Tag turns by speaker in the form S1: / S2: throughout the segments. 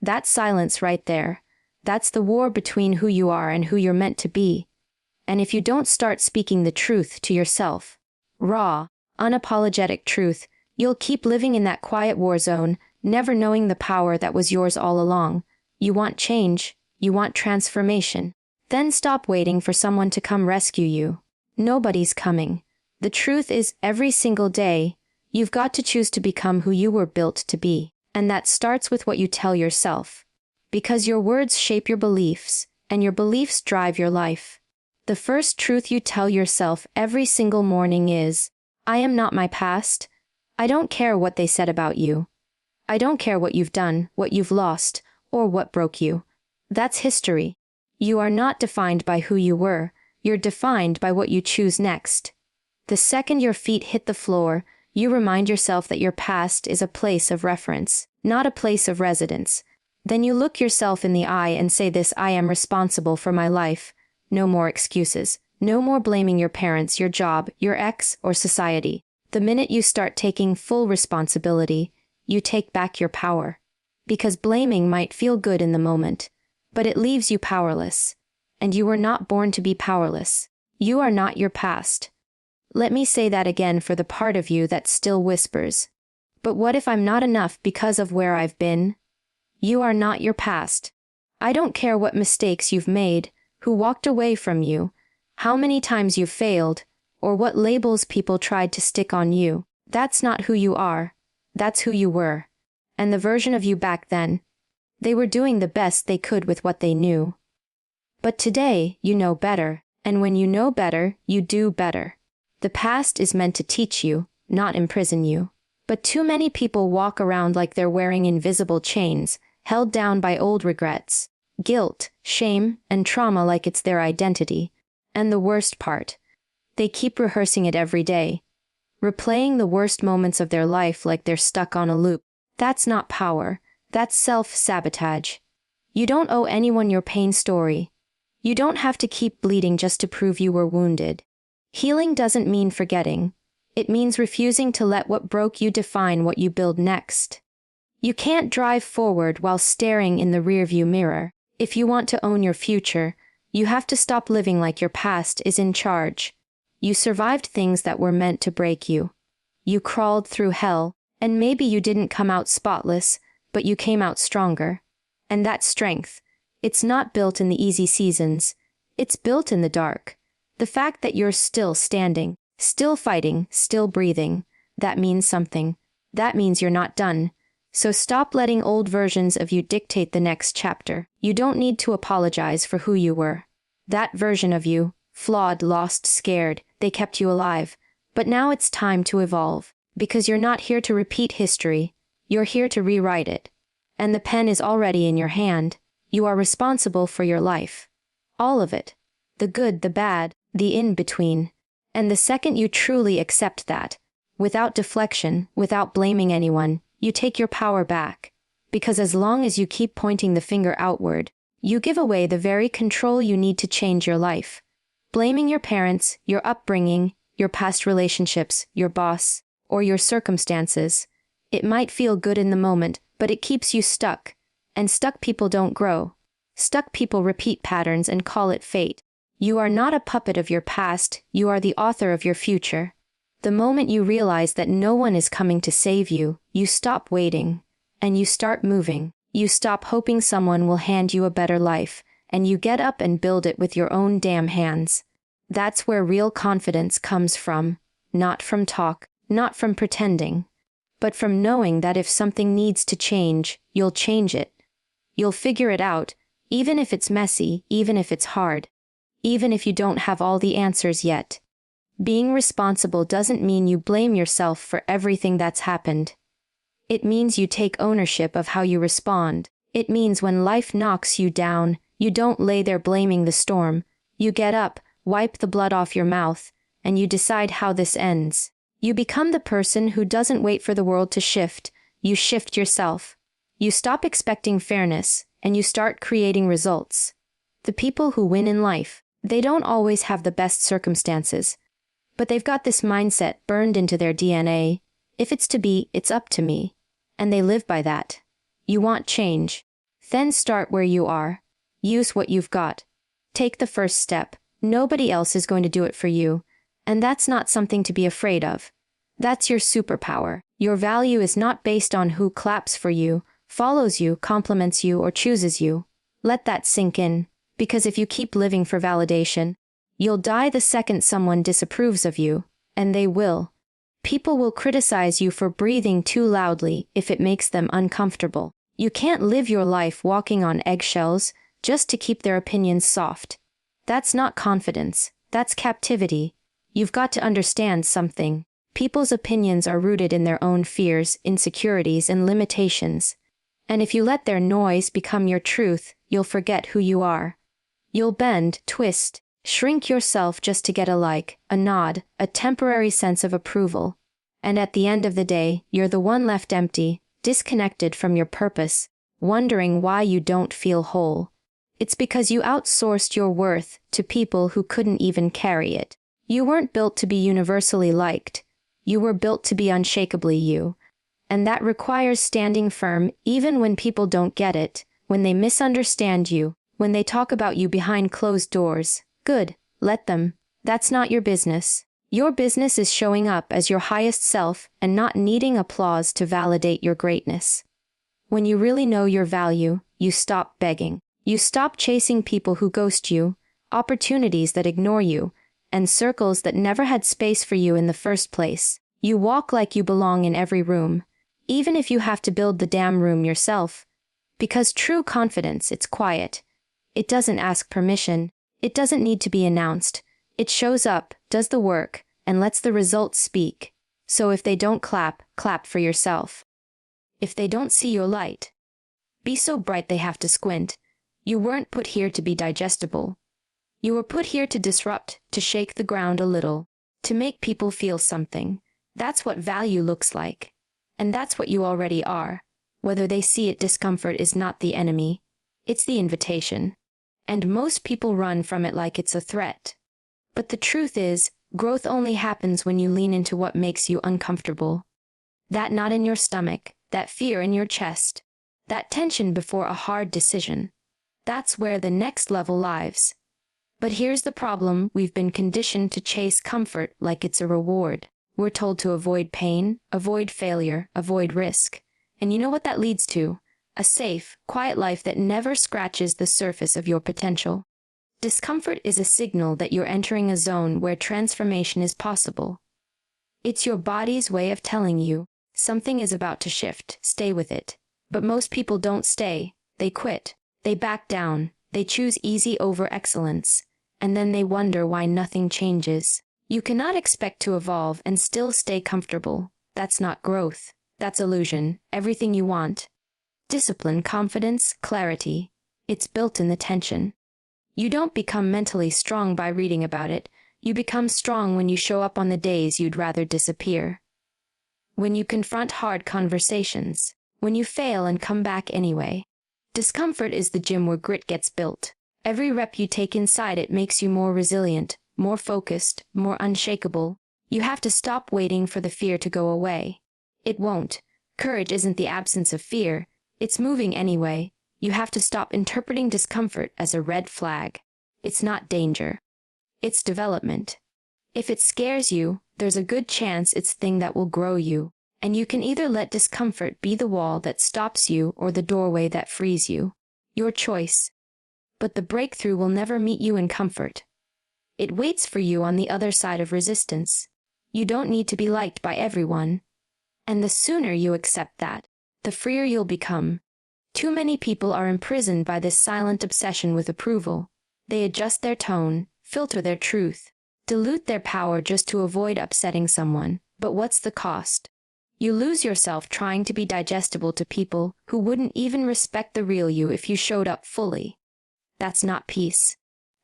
S1: That silence right there, that's the war between who you are and who you're meant to be. And if you don't start speaking the truth to yourself, raw, unapologetic truth, you'll keep living in that quiet war zone, never knowing the power that was yours all along. You want change, you want transformation. Then stop waiting for someone to come rescue you. Nobody's coming. The truth is, every single day, you've got to choose to become who you were built to be. And that starts with what you tell yourself. Because your words shape your beliefs, and your beliefs drive your life. The first truth you tell yourself every single morning is, I am not my past. I don't care what they said about you. I don't care what you've done, what you've lost, or what broke you. That's history. You are not defined by who you were, you're defined by what you choose next. The second your feet hit the floor, you remind yourself that your past is a place of reference, not a place of residence. Then you look yourself in the eye and say this: I am responsible for my life. No more excuses. No more blaming your parents, your job, your ex, or society. The minute you start taking full responsibility, you take back your power. Because blaming might feel good in the moment, but it leaves you powerless. And you were not born to be powerless. You are not your past. Let me say that again for the part of you that still whispers. But what if I'm not enough because of where I've been? You are not your past. I don't care what mistakes you've made, who walked away from you, how many times you've failed, or what labels people tried to stick on you. That's not who you are. That's who you were. And the version of you back then, they were doing the best they could with what they knew. But today, you know better, and when you know better, you do better. The past is meant to teach you, not imprison you. But too many people walk around like they're wearing invisible chains, held down by old regrets, guilt, shame, and trauma like it's their identity. And the worst part, they keep rehearsing it every day, replaying the worst moments of their life like they're stuck on a loop. That's not power, that's self-sabotage. You don't owe anyone your pain story. You don't have to keep bleeding just to prove you were wounded. Healing doesn't mean forgetting. It means refusing to let what broke you define what you build next. You can't drive forward while staring in the rearview mirror. If you want to own your future, you have to stop living like your past is in charge. You survived things that were meant to break you. You crawled through hell, and maybe you didn't come out spotless, but you came out stronger. And that strength, it's not built in the easy seasons. It's built in the dark. The fact that you're still standing, still fighting, still breathing, that means something. That means you're not done. So stop letting old versions of you dictate the next chapter. You don't need to apologize for who you were. That version of you, flawed, lost, scared, they kept you alive. But now it's time to evolve. Because you're not here to repeat history. You're here to rewrite it. And the pen is already in your hand. You are responsible for your life. All of it. The good, the bad, the in-between. And the second you truly accept that, without deflection, without blaming anyone, you take your power back. Because as long as you keep pointing the finger outward, you give away the very control you need to change your life. Blaming your parents, your upbringing, your past relationships, your boss, or your circumstances. It might feel good in the moment, but it keeps you stuck. And stuck people don't grow. Stuck people repeat patterns and call it fate. You are not a puppet of your past, you are the author of your future. The moment you realize that no one is coming to save you, you stop waiting. And you start moving. You stop hoping someone will hand you a better life, and you get up and build it with your own damn hands. That's where real confidence comes from. Not from talk, not from pretending. But from knowing that if something needs to change, you'll change it. You'll figure it out, even if it's messy, even if it's hard. Even if you don't have all the answers yet. Being responsible doesn't mean you blame yourself for everything that's happened. It means you take ownership of how you respond. It means when life knocks you down, you don't lay there blaming the storm. You get up, wipe the blood off your mouth, and you decide how this ends. You become the person who doesn't wait for the world to shift. You shift yourself. You stop expecting fairness, and you start creating results. The people who win in life, they don't always have the best circumstances. But they've got this mindset burned into their DNA. If it's to be, it's up to me. And they live by that. You want change. Then start where you are. Use what you've got. Take the first step. Nobody else is going to do it for you. And that's not something to be afraid of. That's your superpower. Your value is not based on who claps for you, follows you, compliments you, or chooses you. Let that sink in, because if you keep living for validation, you'll die the second someone disapproves of you, and they will. People will criticize you for breathing too loudly if it makes them uncomfortable. You can't live your life walking on eggshells just to keep their opinions soft. That's not confidence, that's captivity. You've got to understand something. People's opinions are rooted in their own fears, insecurities, and limitations. And if you let their noise become your truth, you'll forget who you are. You'll bend, twist, shrink yourself just to get a like, a nod, a temporary sense of approval. And at the end of the day, you're the one left empty, disconnected from your purpose, wondering why you don't feel whole. It's because you outsourced your worth to people who couldn't even carry it. You weren't built to be universally liked. You were built to be unshakably you. And that requires standing firm even when people don't get it, when they misunderstand you, when they talk about you behind closed doors. Good, let them. That's not your business. Your business is showing up as your highest self and not needing applause to validate your greatness. When you really know your value, you stop begging. You stop chasing people who ghost you, opportunities that ignore you, and circles that never had space for you in the first place. You walk like you belong in every room, even if you have to build the damn room yourself. Because true confidence, it's quiet. It doesn't ask permission. It doesn't need to be announced. It shows up, does the work, and lets the results speak. So if they don't clap, clap for yourself. If they don't see your light, be so bright they have to squint. You weren't put here to be digestible. You were put here to disrupt, to shake the ground a little, to make people feel something. That's what value looks like. And that's what you already are. Whether they see it, discomfort is not the enemy. It's the invitation. And most people run from it like it's a threat. But the truth is, growth only happens when you lean into what makes you uncomfortable. That knot in your stomach, that fear in your chest, that tension before a hard decision. That's where the next level lies. But here's the problem: we've been conditioned to chase comfort like it's a reward. We're told to avoid pain, avoid failure, avoid risk. And you know what that leads to? A safe, quiet life that never scratches the surface of your potential. Discomfort is a signal that you're entering a zone where transformation is possible. It's your body's way of telling you something is about to shift, stay with it. But most people don't stay, they quit. They back down, they choose easy over excellence, and then they wonder why nothing changes. You cannot expect to evolve and still stay comfortable. That's not growth. That's illusion. Everything you want. Discipline, confidence, clarity. It's built in the tension. You don't become mentally strong by reading about it. You become strong when you show up on the days you'd rather disappear. When you confront hard conversations. When you fail and come back anyway. Discomfort is the gym where grit gets built. Every rep you take inside it makes you more resilient, more focused, more unshakable. You have to stop waiting for the fear to go away. It won't. Courage isn't the absence of fear. It's moving anyway. You have to stop interpreting discomfort as a red flag. It's not danger. It's development. If it scares you, there's a good chance it's the thing that will grow you. And you can either let discomfort be the wall that stops you or the doorway that frees you. Your choice. But the breakthrough will never meet you in comfort. It waits for you on the other side of resistance. You don't need to be liked by everyone. And the sooner you accept that, the freer you'll become. Too many people are imprisoned by this silent obsession with approval. They adjust their tone, filter their truth, dilute their power just to avoid upsetting someone. But what's the cost? You lose yourself trying to be digestible to people who wouldn't even respect the real you if you showed up fully. That's not peace.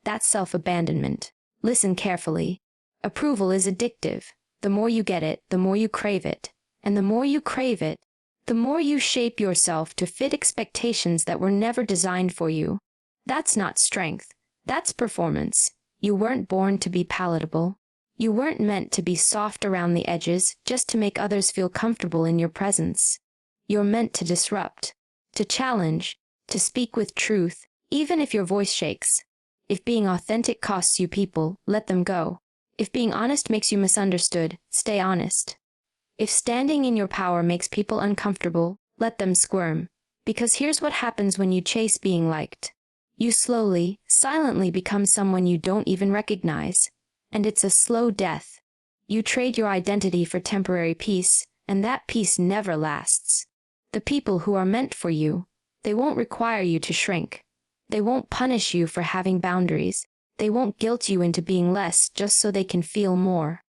S1: That's self-abandonment. Listen carefully. Approval is addictive. The more you get it, the more you crave it. And the more you crave it, the more you shape yourself to fit expectations that were never designed for you. That's not strength. That's performance. You weren't born to be palatable. You weren't meant to be soft around the edges just to make others feel comfortable in your presence. You're meant to disrupt, to challenge, To speak with truth, even if your voice shakes. If being authentic costs you people, let them go. If being honest makes you misunderstood, stay honest. If standing in your power makes people uncomfortable, let them squirm. Because here's what happens when you chase being liked. You slowly, silently become someone you don't even recognize. And it's a slow death. You trade your identity for temporary peace, and that peace never lasts. The people who are meant for you, they won't require you to shrink. They won't punish you for having boundaries. They won't guilt you into being less just so they can feel more.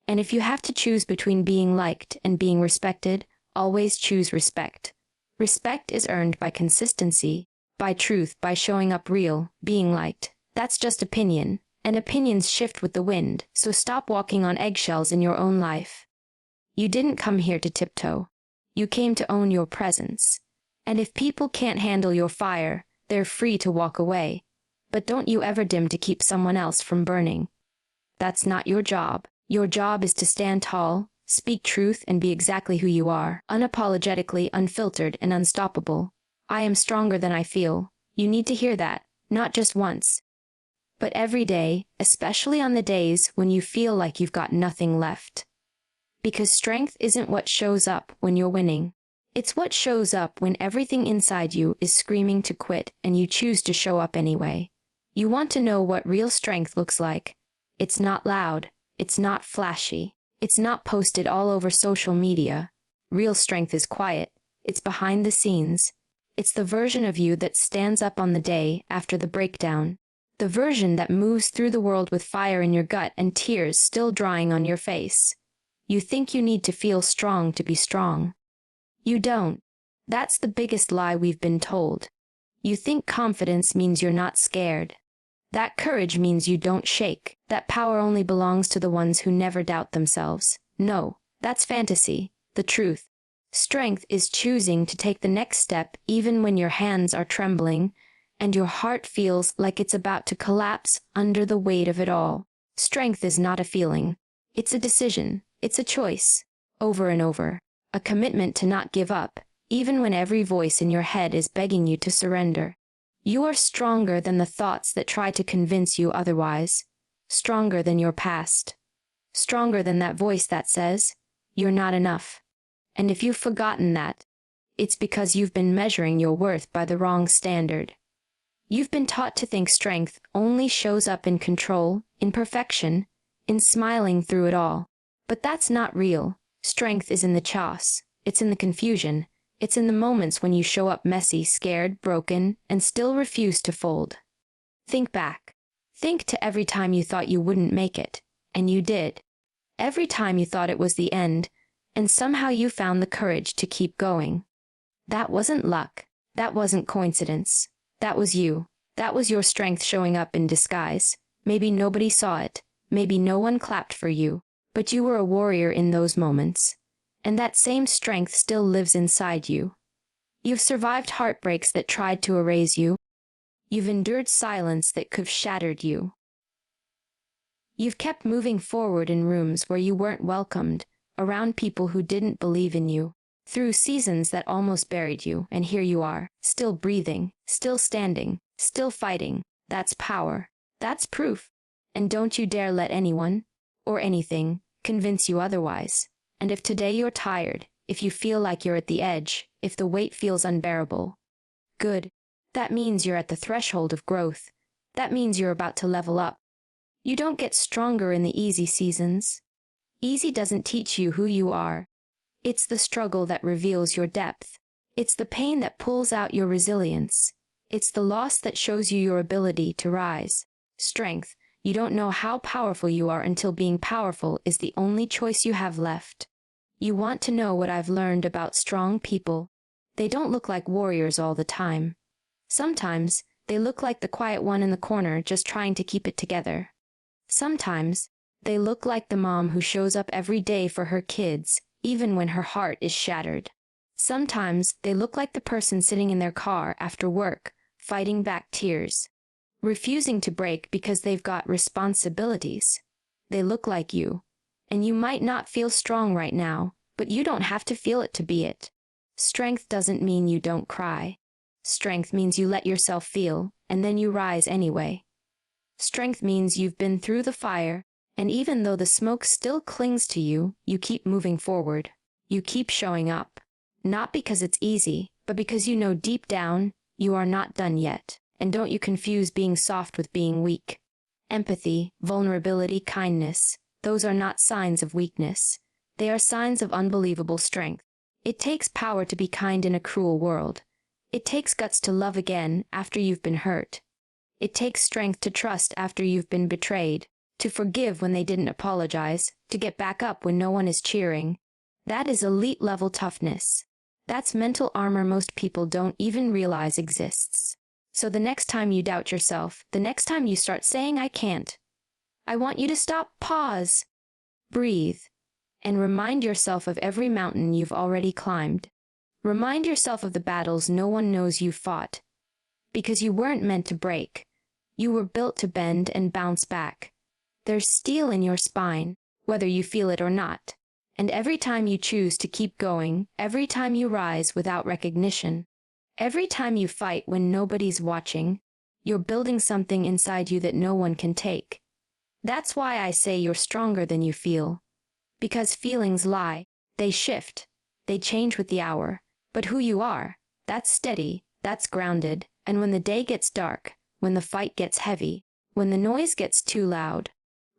S1: And if you have to choose between being liked and being respected, always choose respect. Respect is earned by consistency, by truth, by showing up real. Being liked, that's just opinion, and opinions shift with the wind, so stop walking on eggshells in your own life. You didn't come here to tiptoe. You came to own your presence. And if people can't handle your fire, they're free to walk away. But don't you ever dim to keep someone else from burning. That's not your job. Your job is to stand tall, speak truth, and be exactly who you are, unapologetically, unfiltered, and unstoppable. I am stronger than I feel. You need to hear that, not just once, but every day, especially on the days when you feel like you've got nothing left. Because strength isn't what shows up when you're winning. It's what shows up when everything inside you is screaming to quit and you choose to show up anyway. You want to know what real strength looks like. It's not loud. It's not flashy. It's not posted all over social media. Real strength is quiet. It's behind the scenes. It's the version of you that stands up on the day after the breakdown. The version that moves through the world with fire in your gut and tears still drying on your face. You think you need to feel strong to be strong. You don't. That's the biggest lie we've been told. You think confidence means you're not scared. That courage means you don't shake. That power only belongs to the ones who never doubt themselves. No, that's fantasy. The truth. Strength is choosing to take the next step even when your hands are trembling and your heart feels like it's about to collapse under the weight of it all. Strength is not a feeling. It's a decision. It's a choice. Over and over. A commitment to not give up, even when every voice in your head is begging you to surrender. You are stronger than the thoughts that try to convince you otherwise. Stronger than your past. Stronger than that voice that says, you're not enough. And if you've forgotten that, it's because you've been measuring your worth by the wrong standard. You've been taught to think strength only shows up in control, in perfection, in smiling through it all. But that's not real. Strength is in the chaos. It's in the confusion. It's in the moments when you show up messy, scared, broken, and still refuse to fold. Think back. Think to every time you thought you wouldn't make it, and you did. Every time you thought it was the end, and somehow you found the courage to keep going. That wasn't luck. That wasn't coincidence. That was you. That was your strength showing up in disguise. Maybe nobody saw it. Maybe no one clapped for you. But you were a warrior in those moments. And that same strength still lives inside you. You've survived heartbreaks that tried to erase you. You've endured silence that could have shattered you. You've kept moving forward in rooms where you weren't welcomed, around people who didn't believe in you, through seasons that almost buried you, and here you are, still breathing, still standing, still fighting. That's power. That's proof. And don't you dare let anyone, or anything, convince you otherwise. And if today you're tired, if you feel like you're at the edge, if the weight feels unbearable, good. That means you're at the threshold of growth. That means you're about to level up. You don't get stronger in the easy seasons. Easy doesn't teach you who you are. It's the struggle that reveals your depth. It's the pain that pulls out your resilience. It's the loss that shows you your ability to rise. Strength. You don't know how powerful you are until being powerful is the only choice you have left. You want to know what I've learned about strong people? They don't look like warriors all the time. Sometimes, they look like the quiet one in the corner just trying to keep it together. Sometimes, they look like the mom who shows up every day for her kids, even when her heart is shattered. Sometimes, they look like the person sitting in their car after work, fighting back tears, refusing to break because they've got responsibilities. They look like you, and you might not feel strong right now, but you don't have to feel it to be it. Strength doesn't mean you don't cry. Strength means you let yourself feel, and then you rise anyway. Strength means you've been through the fire, and even though the smoke still clings to you, you keep moving forward. You keep showing up. Not because it's easy, but because you know deep down, you are not done yet. And don't you confuse being soft with being weak. Empathy, vulnerability, kindness, those are not signs of weakness. They are signs of unbelievable strength. It takes power to be kind in a cruel world. It takes guts to love again after you've been hurt. It takes strength to trust after you've been betrayed, to forgive when they didn't apologize, to get back up when no one is cheering. That is elite-level toughness. That's mental armor most people don't even realize exists. So the next time you doubt yourself, the next time you start saying I can't, I want you to stop, pause, breathe, and remind yourself of every mountain you've already climbed. Remind yourself of the battles no one knows you fought. Because you weren't meant to break. You were built to bend and bounce back. There's steel in your spine, whether you feel it or not. And every time you choose to keep going, every time you rise without recognition, every time you fight when nobody's watching, you're building something inside you that no one can take. That's why I say you're stronger than you feel. Because feelings lie, they shift, they change with the hour. But who you are, that's steady, that's grounded, and when the day gets dark, when the fight gets heavy, when the noise gets too loud,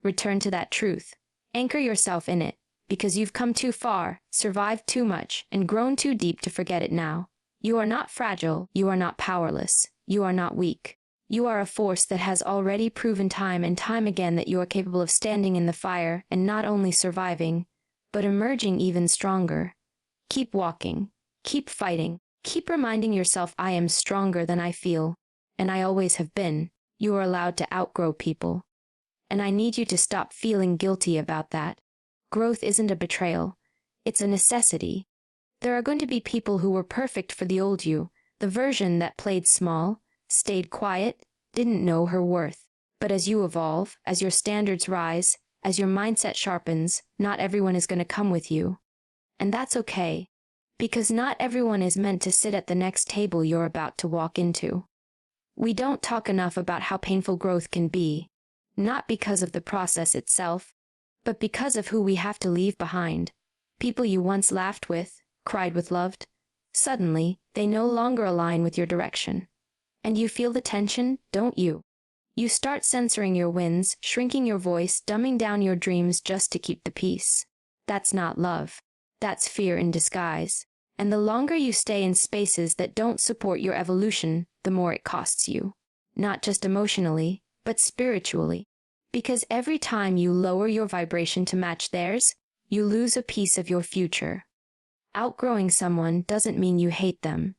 S1: return to that truth. Anchor yourself in it, because you've come too far, survived too much, and grown too deep to forget it now. You are not fragile, you are not powerless, you are not weak. You are a force that has already proven time and time again that you are capable of standing in the fire and not only surviving, but emerging even stronger. Keep walking. Keep fighting. Keep reminding yourself I am stronger than I feel, and I always have been. You are allowed to outgrow people. And I need you to stop feeling guilty about that. Growth isn't a betrayal. It's a necessity. There are going to be people who were perfect for the old you, the version that played small, stayed quiet, didn't know her worth. But as you evolve, as your standards rise, as your mindset sharpens, not everyone is going to come with you. And that's okay. Because not everyone is meant to sit at the next table you're about to walk into. We don't talk enough about how painful growth can be, not because of the process itself, but because of who we have to leave behind. People you once laughed with, cried with, loved. Suddenly, they no longer align with your direction. And you feel the tension, don't you? You start censoring your wins, shrinking your voice, dumbing down your dreams just to keep the peace. That's not love. That's fear in disguise. And the longer you stay in spaces that don't support your evolution, the more it costs you. Not just emotionally, but spiritually. Because every time you lower your vibration to match theirs, you lose a piece of your future. Outgrowing someone doesn't mean you hate them.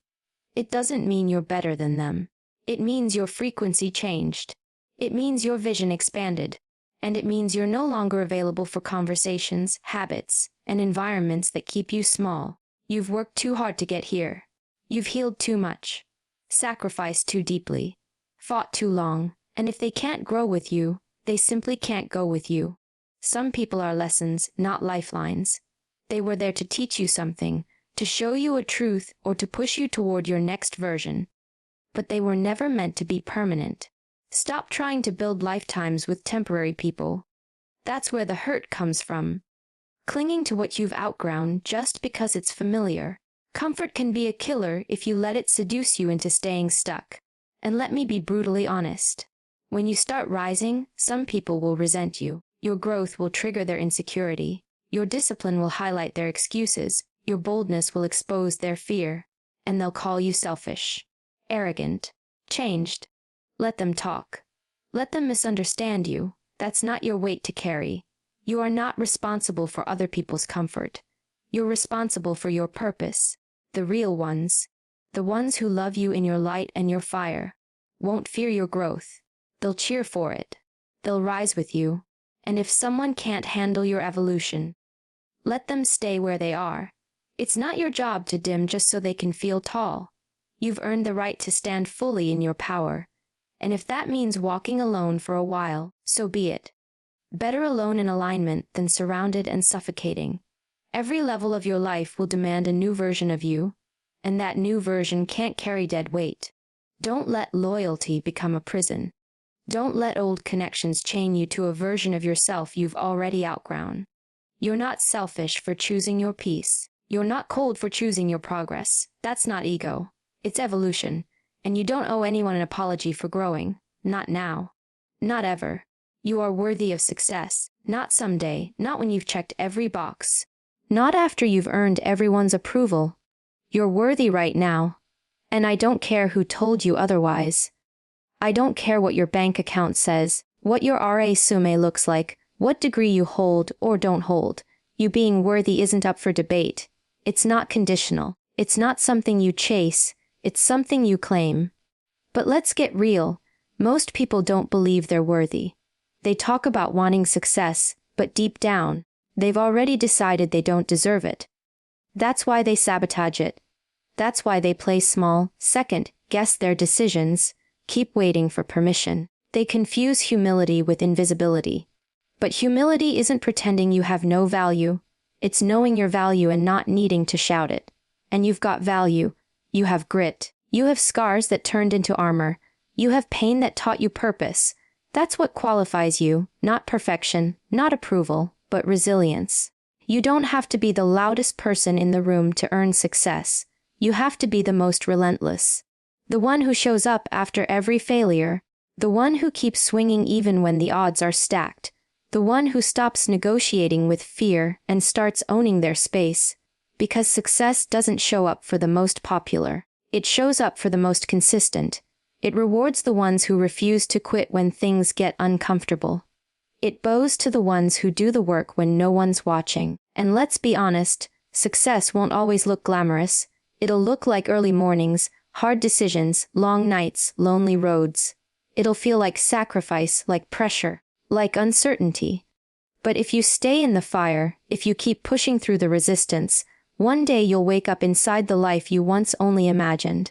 S1: It doesn't mean you're better than them. It means your frequency changed. It means your vision expanded. And it means you're no longer available for conversations, habits, and environments that keep you small. You've worked too hard to get here. You've healed too much, sacrificed too deeply, fought too long, and if they can't grow with you, they simply can't go with you. Some people are lessons, not lifelines. They were there to teach you something, to show you a truth, or to push you toward your next version. But they were never meant to be permanent. Stop trying to build lifetimes with temporary people. That's where the hurt comes from. Clinging to what you've outgrown just because it's familiar. Comfort can be a killer if you let it seduce you into staying stuck. And let me be brutally honest. When you start rising, some people will resent you. Your growth will trigger their insecurity. Your discipline will highlight their excuses. Your boldness will expose their fear. And they'll call you selfish, arrogant, changed. Let them talk. Let them misunderstand you. That's not your weight to carry. You are not responsible for other people's comfort. You're responsible for your purpose. The real ones, the ones who love you in your light and your fire, won't fear your growth. They'll cheer for it. They'll rise with you. And if someone can't handle your evolution, let them stay where they are. It's not your job to dim just so they can feel tall. You've earned the right to stand fully in your power. And if that means walking alone for a while, so be it. Better alone in alignment than surrounded and suffocating. Every level of your life will demand a new version of you, and that new version can't carry dead weight. Don't let loyalty become a prison. Don't let old connections chain you to a version of yourself you've already outgrown. You're not selfish for choosing your peace. You're not cold for choosing your progress. That's not ego. It's evolution. And you don't owe anyone an apology for growing. Not now. Not ever. You are worthy of success. Not someday. Not when you've checked every box. Not after you've earned everyone's approval. You're worthy right now. And I don't care who told you otherwise. I don't care what your bank account says, what your resume looks like, what degree you hold or don't hold. You being worthy isn't up for debate. It's not conditional. It's not something you chase. It's something you claim. But let's get real. Most people don't believe they're worthy. They talk about wanting success, but deep down, they've already decided they don't deserve it. That's why they sabotage it. That's why they play small, second-guess their decisions, keep waiting for permission. They confuse humility with invisibility. But humility isn't pretending you have no value. It's knowing your value and not needing to shout it. And you've got value. You have grit. You have scars that turned into armor. You have pain that taught you purpose. That's what qualifies you, not perfection, not approval, but resilience. You don't have to be the loudest person in the room to earn success. You have to be the most relentless. The one who shows up after every failure. The one who keeps swinging even when the odds are stacked. The one who stops negotiating with fear and starts owning their space. Because success doesn't show up for the most popular. It shows up for the most consistent. It rewards the ones who refuse to quit when things get uncomfortable. It bows to the ones who do the work when no one's watching. And let's be honest, success won't always look glamorous. It'll look like early mornings, hard decisions, long nights, lonely roads. It'll feel like sacrifice, like pressure, like uncertainty. But if you stay in the fire, if you keep pushing through the resistance, one day you'll wake up inside the life you once only imagined.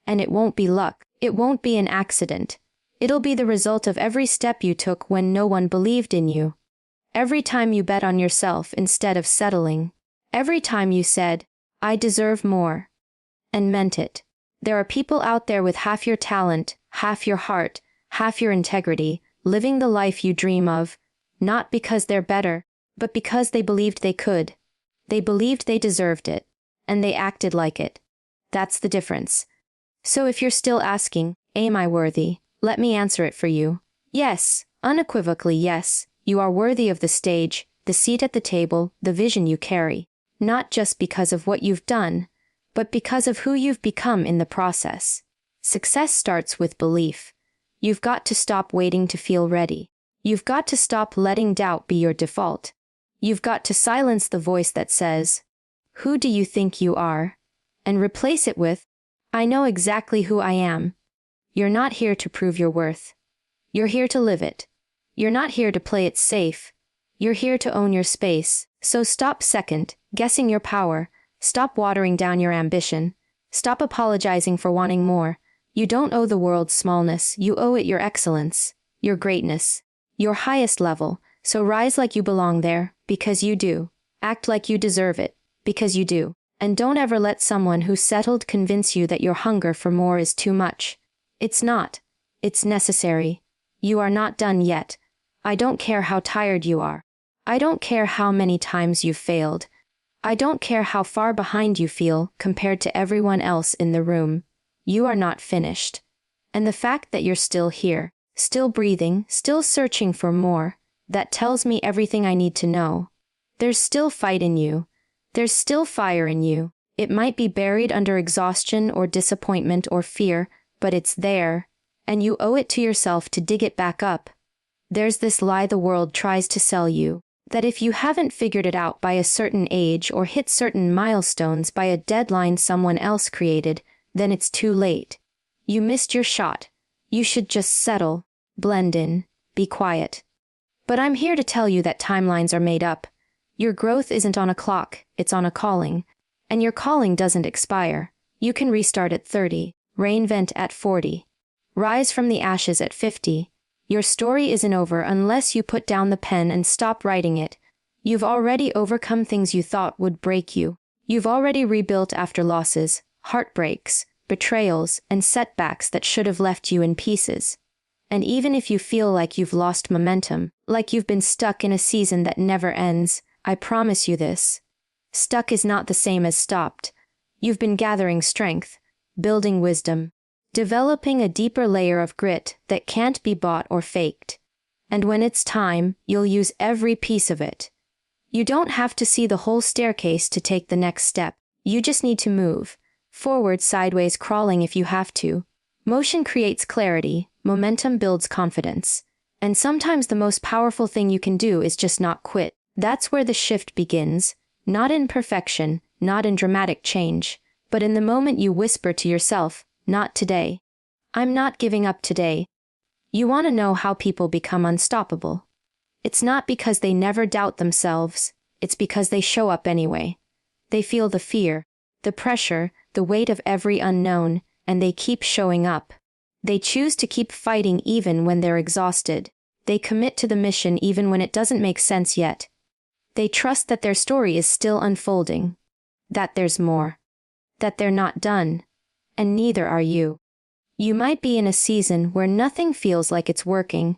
S1: And it won't be luck. It won't be an accident. It'll be the result of every step you took when no one believed in you. Every time you bet on yourself instead of settling. Every time you said, I deserve more. And meant it. There are people out there with half your talent, half your heart, half your integrity, living the life you dream of, not because they're better, but because they believed they could. They believed they deserved it, and they acted like it. That's the difference. So if you're still asking, am I worthy? Let me answer it for you. Yes, unequivocally yes, you are worthy of the stage, the seat at the table, the vision you carry. Not just because of what you've done, but because of who you've become in the process. Success starts with belief. You've got to stop waiting to feel ready. You've got to stop letting doubt be your default. You've got to silence the voice that says, who do you think you are? And replace it with, I know exactly who I am. You're not here to prove your worth. You're here to live it. You're not here to play it safe. You're here to own your space. So stop second-guessing your power. Stop watering down your ambition. Stop apologizing for wanting more. You don't owe the world smallness, you owe it your excellence, your greatness, your highest level. So rise like you belong there, because you do. Act like you deserve it, because you do. And don't ever let someone who's settled convince you that your hunger for more is too much. It's not. It's necessary. You are not done yet. I don't care how tired you are. I don't care how many times you've failed. I don't care how far behind you feel compared to everyone else in the room. You are not finished. And the fact that you're still here, still breathing, still searching for more, that tells me everything I need to know. There's still fight in you. There's still fire in you. It might be buried under exhaustion or disappointment or fear, but it's there, and you owe it to yourself to dig it back up. There's this lie the world tries to sell you, that if you haven't figured it out by a certain age or hit certain milestones by a deadline someone else created, then it's too late. You missed your shot. You should just settle, blend in, be quiet. But I'm here to tell you that timelines are made up. Your growth isn't on a clock, it's on a calling. And your calling doesn't expire. You can restart at 30, reinvent at 40. Rise from the ashes at 50. Your story isn't over unless you put down the pen and stop writing it. You've already overcome things you thought would break you. You've already rebuilt after losses, heartbreaks, betrayals, and setbacks that should have left you in pieces. And even if you feel like you've lost momentum, like you've been stuck in a season that never ends, I promise you this. Stuck is not the same as stopped. You've been gathering strength, building wisdom, developing a deeper layer of grit that can't be bought or faked. And when it's time, you'll use every piece of it. You don't have to see the whole staircase to take the next step. You just need to move. Forward, sideways, crawling if you have to. Motion creates clarity, momentum builds confidence. And sometimes the most powerful thing you can do is just not quit. That's where the shift begins, not in perfection, not in dramatic change, but in the moment you whisper to yourself, not today. I'm not giving up today. You want to know how people become unstoppable. It's not because they never doubt themselves, it's because they show up anyway. They feel the fear, the pressure, the weight of every unknown, and they keep showing up. They choose to keep fighting even when they're exhausted. They commit to the mission even when it doesn't make sense yet. They trust that their story is still unfolding, that there's more, that they're not done, and neither are you. You might be in a season where nothing feels like it's working.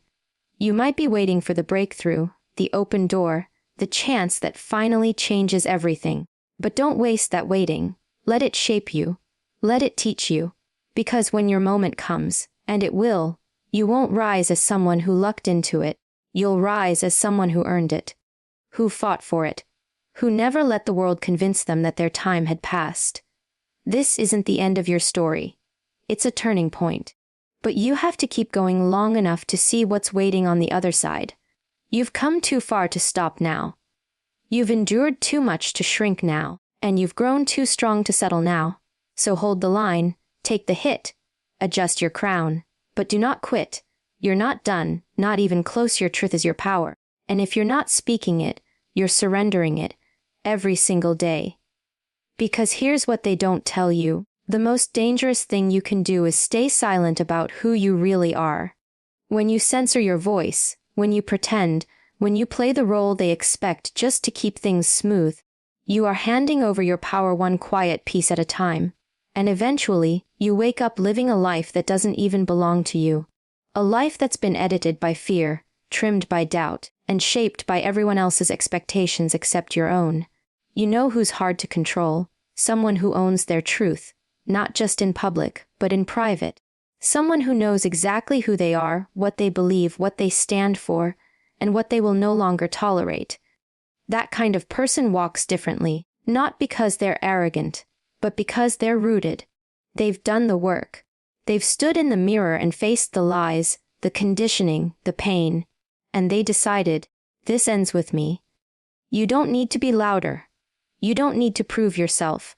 S1: You might be waiting for the breakthrough, the open door, the chance that finally changes everything. But don't waste that waiting. Let it shape you. Let it teach you. Because when your moment comes, and it will, you won't rise as someone who lucked into it. You'll rise as someone who earned it, who fought for it, who never let the world convince them that their time had passed. This isn't the end of your story. It's a turning point. But you have to keep going long enough to see what's waiting on the other side. You've come too far to stop now. You've endured too much to shrink now, and you've grown too strong to settle now. So hold the line, take the hit, adjust your crown, but do not quit. You're not done, not even close. Your truth is your power. And if you're not speaking it, you're surrendering it, every single day. Because here's what they don't tell you. The most dangerous thing you can do is stay silent about who you really are. When you censor your voice, when you pretend, when you play the role they expect just to keep things smooth, you are handing over your power one quiet piece at a time. And eventually, you wake up living a life that doesn't even belong to you. A life that's been edited by fear, trimmed by doubt, and shaped by everyone else's expectations except your own. You know who's hard to control, someone who owns their truth, not just in public, but in private. Someone who knows exactly who they are, what they believe, what they stand for, and what they will no longer tolerate. That kind of person walks differently, not because they're arrogant, but because they're rooted. They've done the work. They've stood in the mirror and faced the lies, the conditioning, the pain, and they decided, this ends with me. You don't need to be louder. You don't need to prove yourself.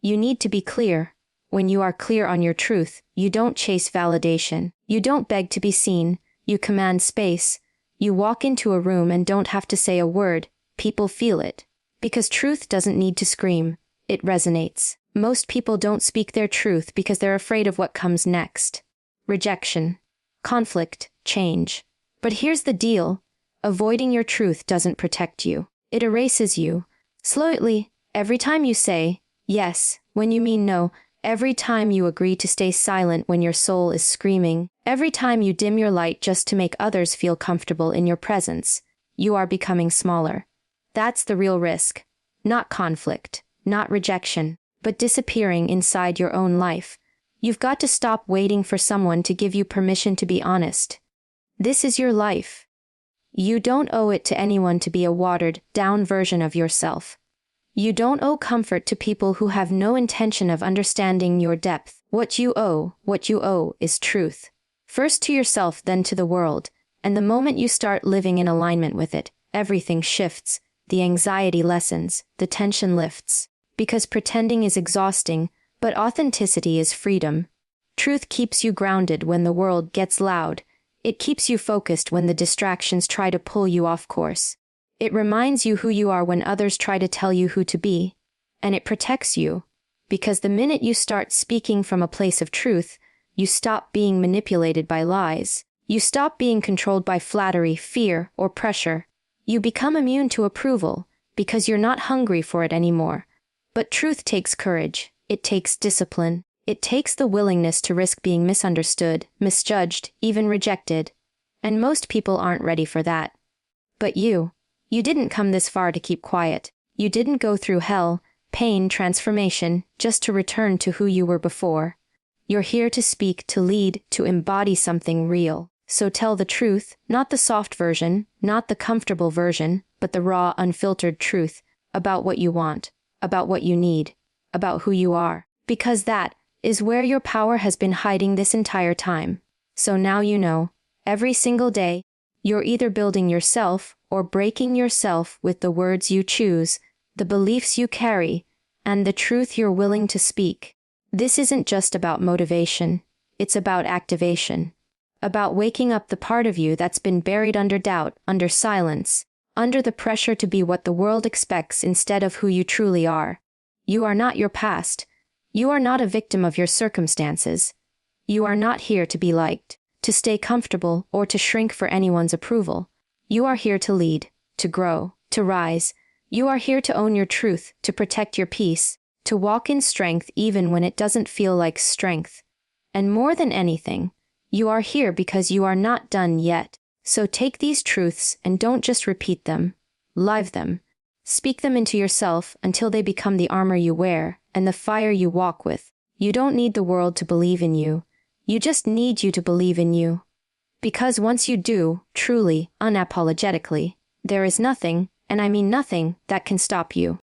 S1: You need to be clear. When you are clear on your truth, you don't chase validation. You don't beg to be seen. You command space. You walk into a room and don't have to say a word. People feel it. Because truth doesn't need to scream. It resonates. Most people don't speak their truth because they're afraid of what comes next. Rejection, conflict, change. But here's the deal. Avoiding your truth doesn't protect you. It erases you. Slowly, every time you say yes when you mean no, every time you agree to stay silent when your soul is screaming, every time you dim your light just to make others feel comfortable in your presence, you are becoming smaller. That's the real risk. Not conflict, not rejection, but disappearing inside your own life. You've got to stop waiting for someone to give you permission to be honest. This is your life. You don't owe it to anyone to be a watered-down version of yourself. You don't owe comfort to people who have no intention of understanding your depth. What you owe is truth. First to yourself, then to the world. And the moment you start living in alignment with it, everything shifts, the anxiety lessens, the tension lifts. Because pretending is exhausting, but authenticity is freedom. Truth keeps you grounded when the world gets loud. It keeps you focused when the distractions try to pull you off course. It reminds you who you are when others try to tell you who to be. And it protects you. Because the minute you start speaking from a place of truth, you stop being manipulated by lies. You stop being controlled by flattery, fear, or pressure. You become immune to approval, because you're not hungry for it anymore. But truth takes courage. It takes discipline. It takes the willingness to risk being misunderstood, misjudged, even rejected. And most people aren't ready for that. But you didn't come this far to keep quiet. You didn't go through hell, pain, transformation, just to return to who you were before. You're here to speak, to lead, to embody something real. So tell the truth, not the soft version, not the comfortable version, but the raw, unfiltered truth about what you want, about what you need, about who you are. Because that is where your power has been hiding this entire time. So now you know, every single day, you're either building yourself or breaking yourself with the words you choose, the beliefs you carry, and the truth you're willing to speak. This isn't just about motivation, it's about activation. About waking up the part of you that's been buried under doubt, under silence, under the pressure to be what the world expects instead of who you truly are. You are not your past. You are not a victim of your circumstances. You are not here to be liked, to stay comfortable, or to shrink for anyone's approval. You are here to lead, to grow, to rise. You are here to own your truth, to protect your peace, to walk in strength even when it doesn't feel like strength. And more than anything, you are here because you are not done yet. So take these truths and don't just repeat them. Live them. Speak them into yourself until they become the armor you wear and the fire you walk with. You don't need the world to believe in you. You just need you to believe in you. Because once you do, truly, unapologetically, there is nothing, and I mean nothing, that can stop you.